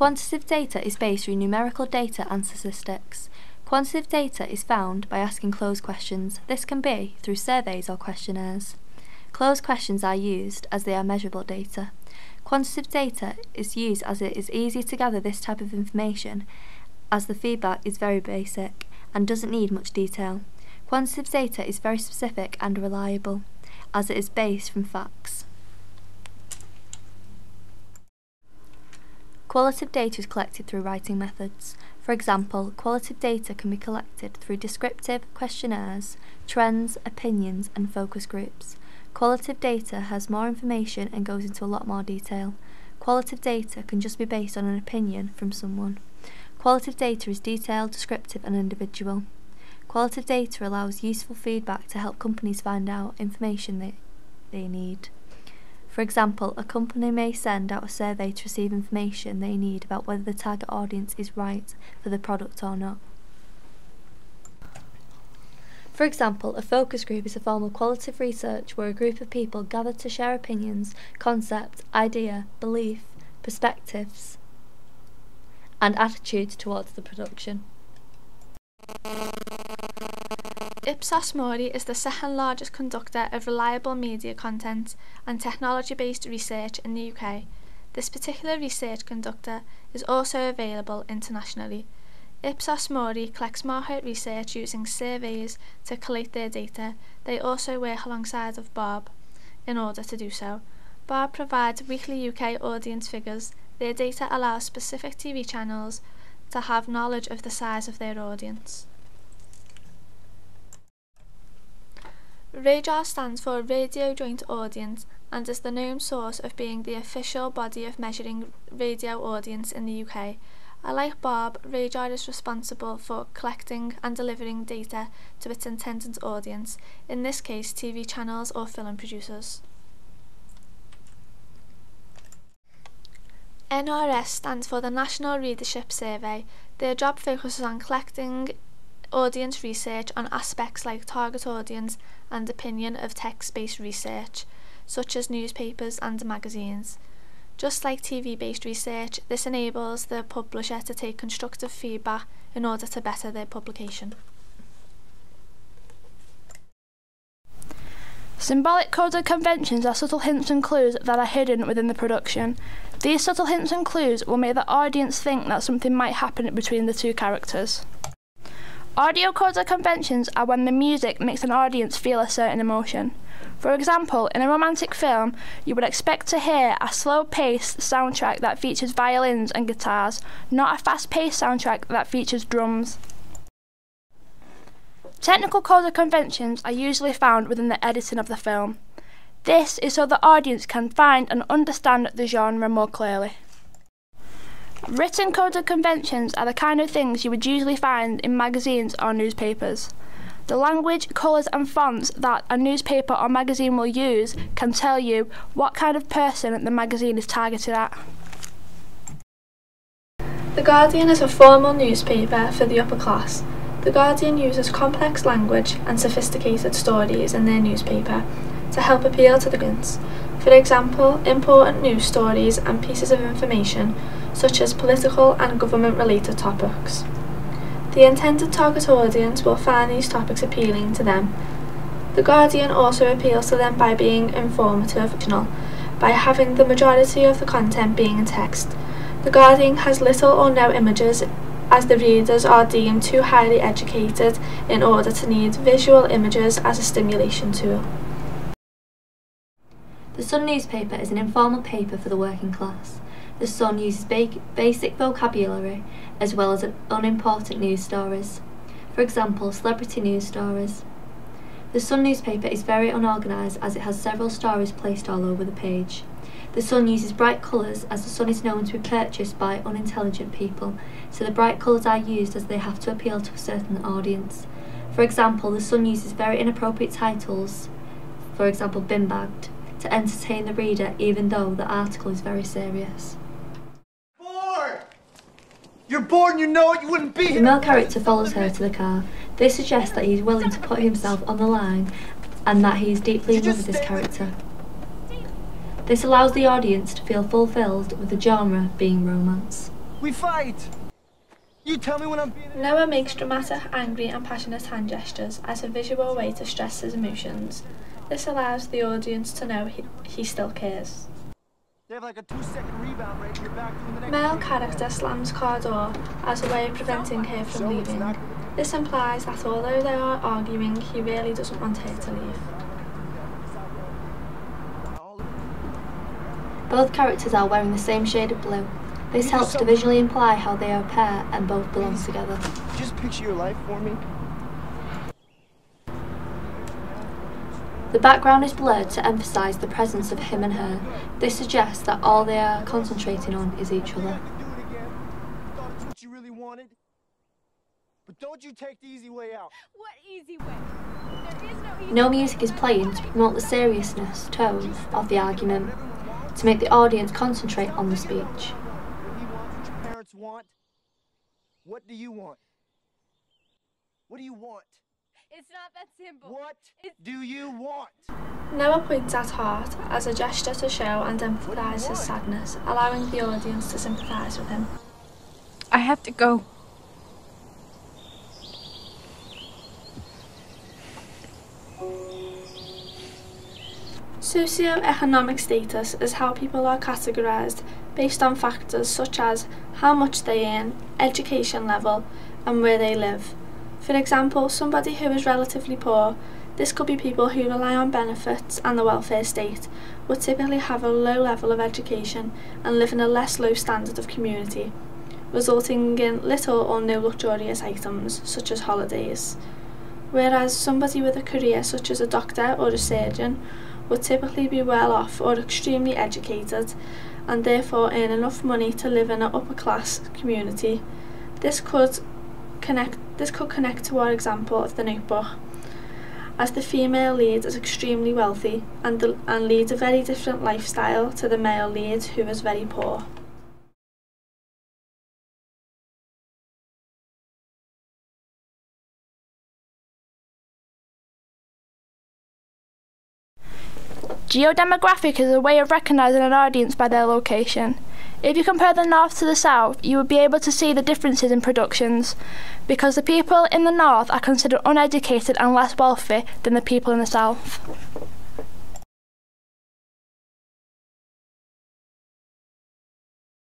Quantitative data is based through numerical data and statistics. Quantitative data is found by asking closed questions. This can be through surveys or questionnaires. Closed questions are used as they are measurable data. Quantitative data is used as it is easy to gather this type of information, as the feedback is very basic and doesn't need much detail. Quantitative data is very specific and reliable, as it is based from facts. Qualitative data is collected through writing methods. For example, qualitative data can be collected through descriptive questionnaires, trends, opinions, and focus groups. Qualitative data has more information and goes into a lot more detail. Qualitative data can just be based on an opinion from someone. Qualitative data is detailed, descriptive, and individual. Qualitative data allows useful feedback to help companies find out information they need. For example, a company may send out a survey to receive information they need about whether the target audience is right for the product or not. For example, a focus group is a form of qualitative research where a group of people gather to share opinions, concept, idea, belief, perspectives, and attitudes towards the production. Ipsos Mori is the second largest conductor of reliable media content and technology-based research in the UK. This particular research conductor is also available internationally. Ipsos Mori collects market research using surveys to collate their data. They also work alongside of Bob in order to do so. Bob provides weekly UK audience figures. Their data allows specific TV channels to have knowledge of the size of their audience. RAJAR stands for Radio Joint Audience and is the known source of being the official body of measuring radio audience in the UK. Like Bob, RAJAR is responsible for collecting and delivering data to its intended audience, in this case TV channels or film producers. NRS stands for the National Readership Survey. Their job focuses on collecting audience research on aspects like target audience and opinion of text-based research, such as newspapers and magazines. Just like TV-based research, this enables the publisher to take constructive feedback in order to better their publication. Symbolic coded conventions are subtle hints and clues that are hidden within the production. These subtle hints and clues will make the audience think that something might happen between the two characters. Audio coded conventions are when the music makes an audience feel a certain emotion. For example, in a romantic film, you would expect to hear a slow-paced soundtrack that features violins and guitars, not a fast-paced soundtrack that features drums. Technical coded conventions are usually found within the editing of the film. This is so the audience can find and understand the genre more clearly. Written coded conventions are the kind of things you would usually find in magazines or newspapers. The language, colours and fonts that a newspaper or magazine will use can tell you what kind of person the magazine is targeted at. The Guardian is a formal newspaper for the upper class. The Guardian uses complex language and sophisticated stories in their newspaper to help appeal to the audience. For example, important news stories and pieces of information such as political and government-related topics. The intended target audience will find these topics appealing to them. The Guardian also appeals to them by being informative, by having the majority of the content being in text. The Guardian has little or no images, as the readers are deemed too highly educated in order to need visual images as a stimulation tool. The Sun newspaper is an informal paper for the working class. The Sun uses basic vocabulary as well as unimportant news stories. For example, celebrity news stories. The Sun newspaper is very unorganised as it has several stories placed all over the page. The Sun uses bright colours as the Sun is known to be purchased by unintelligent people, so the bright colours are used as they have to appeal to a certain audience. For example, the Sun uses very inappropriate titles, for example bin bagged, to entertain the reader even though the article is very serious. You're bored and you know it, you wouldn't be here. The male character follows her to the car. This suggests that he is willing to put himself on the line and that he is deeply in love with this character. This allows the audience to feel fulfilled with the genre being romance. We fight. You tell me when I'm being... Noah makes dramatic, angry and passionate hand gestures as a visual way to stress his emotions. This allows the audience to know he still cares. They have like a 2-second rebound rate and you're back doing the next... Male character slams car door as a way of preventing her from leaving. This implies that although they are arguing, he really doesn't want her to leave. Both characters are wearing the same shade of blue. This helps to visually imply how they are a pair and both belong together. Just picture your life for me. The background is blurred to emphasise the presence of him and her. This suggests that all they are concentrating on is each other. Thought it's what you really wanted. But don't you take the easy way out. What easy way? There is no easy No music is playing to promote the seriousness tone of the argument, to make the audience concentrate on the speech. He wants what your parents want. What do you want? What do you want? It's not that simple. What do you want? Noah points at Hart as a gesture to show and empathise his sadness, allowing the audience to sympathise with him. I have to go. Socioeconomic status is how people are categorised based on factors such as how much they earn, education level, and where they live. For example, somebody who is relatively poor, this could be people who rely on benefits and the welfare state, would typically have a low level of education and live in a less low standard of community, resulting in little or no luxurious items, such as holidays. Whereas somebody with a career such as a doctor or a surgeon would typically be well off or extremely educated and therefore earn enough money to live in an upper class community. This could connect to our example of The Notebook, as the female lead is extremely wealthy and leads a very different lifestyle to the male lead who is very poor. Geodemographic is a way of recognising an audience by their location. If you compare the north to the south, you would be able to see the differences in productions, because the people in the north are considered uneducated and less wealthy than the people in the south.